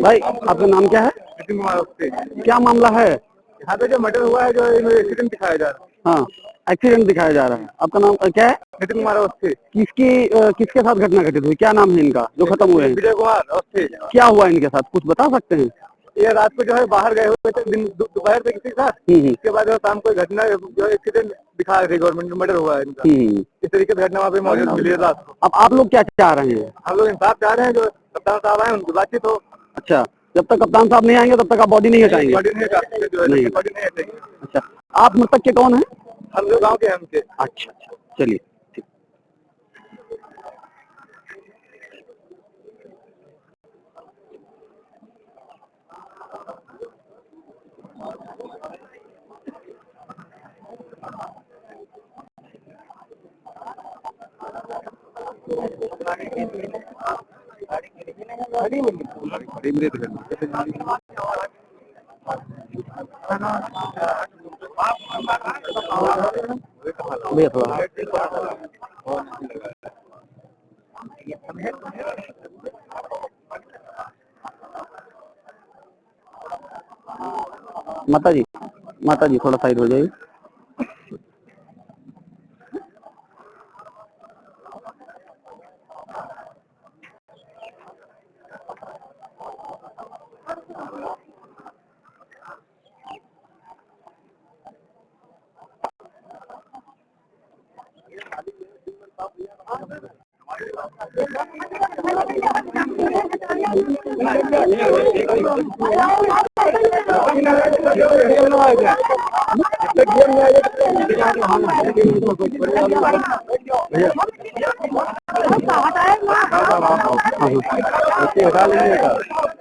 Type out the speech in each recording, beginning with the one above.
भाई आपका नाम क्या है? नितिन कुमार अवस्थी। क्या मामला है? यहाँ पे जो मर्डर हुआ है, जो एक्सीडेंट दिखाया जा रहा है। हाँ, एक्सीडेंट दिखाया जा रहा है। आपका नाम क्या है? नितिन कुमार अवस्थी। किसके साथ घटना घटित हुई? क्या नाम है इनका जो खत्म हुए हैं? विजय कुमार अवस्थी। क्या हुआ इनके साथ, कुछ बता सकते हैं? ये रात को जो है बाहर गए हुए थे, दोपहर में किसी के साथ। उसके बाद शाम को घटना जो एक्सीडेंट दिखा रही गवर्नमेंट में मर्डर हुआ है इनका। इस तरीके से घटना वहाँ पे मौजूद मिली है रात को। अब आप लोग क्या चाह रहे हैं? हम लोग इंसाफ चाह रहे हैं, जो कप्तान साहब आए उनकी बातचीत हो। अच्छा, जब तक कप्तान साहब नहीं आएंगे तब तक आप बॉडी नहीं हटाएंगे? बॉडी नहीं हटाएंगे। अच्छा, आप मृतक के कौन है? हम लोग गाँव के हैं उनके। अच्छा, चलिए। माता जी थोड़ा साइड हो जाइए।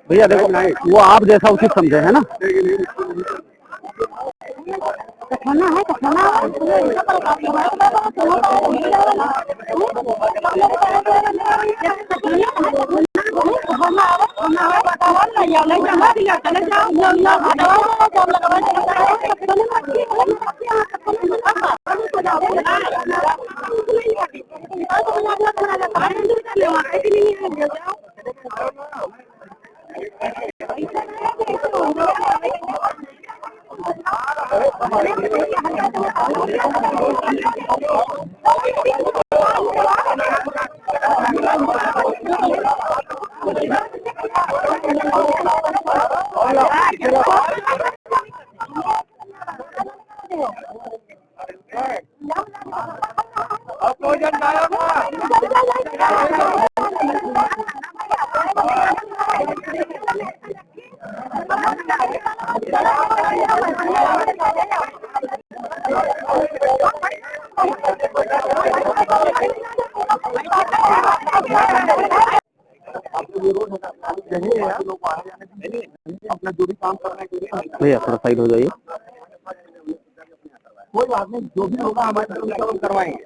भैया देखो, वो आप जैसा उचित समझे है ना। अपना जो भी काम करना है भैया थोड़ा साइड हो जाइए। कोई बात नहीं, जो भी होगा हमारे तरफ से हम करवाएंगे,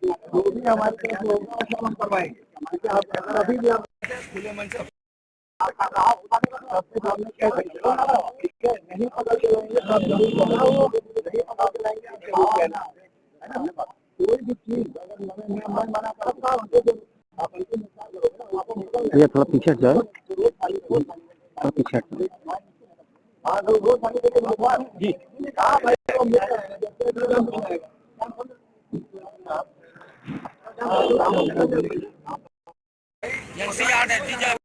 जो भी हमारे तरफ से होगा हम करवाएंगे। अभी भी हम खुले मन से सबके सामने कह सकते हैं, ठीक है? नहीं पता चलेंगे सब जरूर बताओ, नहीं पता चलेंगे आप जरूर कहना, है ना? कोई भी चीज अगर मैं मना करता हूँ तो आप ऐसे नुकसान करोगे ना, आपको भैया थोड़ा पीछे हट जाओ, थोड़ा पीछे हट जाओ। जी NCR